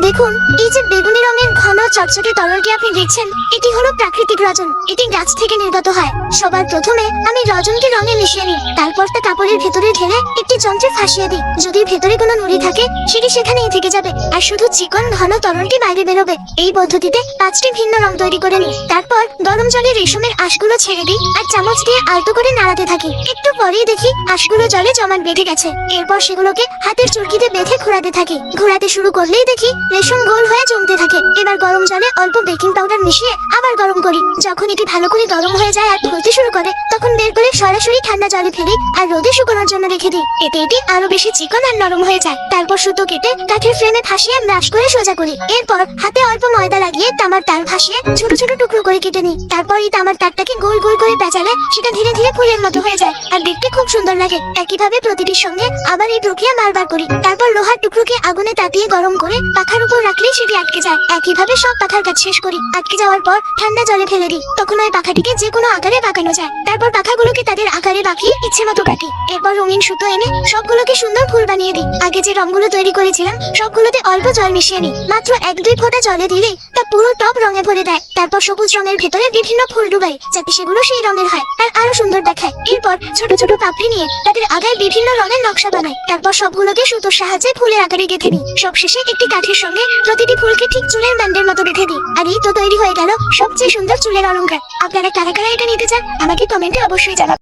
দেখুন, এই যে বেগুনি রঙের ঘন চকচকে তরলটি আপনি দেখছেন, এটি হলো প্রাকৃতিক রজন। এটি গাছ থেকে নির্গত হয়। সবার প্রথমে আমি রজনকে রঙে মিশিয়ে নিই, তারপর তা কাপড়ের ভেতরে ঢেলে একটি যন্ত্রে ফাঁসিয়ে দিই। যদি ভেতরে কোনো নুড়ি থাকে সেটি সেখানেই থেকে যাবে, আর শুধু চিকন ঘন তরলটি বাইরে বেরোবে। এই পদ্ধতিতে 5টি ভিন্ন রং তৈরি করে নিই। তারপর গরম জলে রেশমের আঁশগুলো ছেড়ে দিই আর চামচ দিয়ে আলতো করে নাড়াতে থাকি। একটু পরেই দেখি আঁশগুলো জলে জমাট বেঁধে গেছে। এরপর সেগুলোকে হাতের চুরকিতে বেঁধে ঘোরাতে থাকি। ঘোরাতে শুরু করলেই দেখি রেশম গোল হয়ে জমতে থাকে। এবার গরম জলে অল্প বেকিং পাউডার মিশিয়ে আবার গরম করি। যখন এটি ভালো করে গরম হয়ে যায় আর ফুলতে শুরু করে, তখন বের করে সরাসরি ঠান্ডা জলে ফেলি আর রোদে শুকানোর জন্য রেখে দিই। এতে এটি আরো বেশি চিকন আর নরম হয়ে যায়। তারপর সুতো কেটে কাঠের ফ্রেমে ফাঁসিয়ে ব্রাশ করে সোজা করি। এরপর হাতে অল্প ময়দা লাগিয়ে তামার তার ফাঁসিয়ে ছোট ছোট টুকরো করে কেটে নিই। তারপর এই তামার তারটাকে গোল গোল করে পেঁচালে সেটা ধীরে ধীরে ফুলের মতো হয়ে যায় আর দেখতে খুব সুন্দর লাগে। একইভাবে প্রতিটির সঙ্গে আবার এই প্রক্রিয়া বারবার করি। তারপর লোহার টুকরোকে আগুনে তাপিয়ে গরম করে পাখার উপর রাখলেই সেটি আটকে যায়। একইভাবে সব পাখার কাজ শেষ করি। আটকে যাওয়ার পর ঠান্ডা জলে ফেলে দিই। তখন ওই পাখাটিকে যে কোনো আকারে বাঁকানো যায়। তারপর পাখাগুলোকে তাদের আকারে বাঁকিয়ে ইচ্ছে মতো কাটি। এরপর রঙিন সুতো এনে সবগুলোকে সুন্দর ফুল বানিয়ে দিই। আগে যে রঙগুলো তৈরি করেছিলাম সবগুলোতে অল্প জল মিশিয়ে নিই। মাত্র 1-2 ফোঁটা জলে দিলেই তা পুরো টব রঙে ভরে দেয়। তারপর সবুজ রঙের ভেতরে বিভিন্ন ফুল ডুবাই, যাতে সেগুলো সেই রঙের হয় আর আরো সুন্দর দেখায়। এরপর ছোট ছোট পাপড়ি নিয়ে তাদের আগায় বিভিন্ন রঙের নকশা বানাই। তারপর সবগুলোকে সুতোর সাহায্যে ফুলের আকারে গেঁথে দিই। সবশেষে একটি কাঠের সঙ্গে প্রতিটি ফুলকে ঠিক চুলের ব্যান্ডের মতো বেঁধে দিই। আর এই তো তৈরি হয়ে গেল সবচেয়ে সুন্দর চুলের অলংকার। আপনারা কারা কারা এটা নিতে চান আমাকে কমেন্টে অবশ্যই জানাবেন।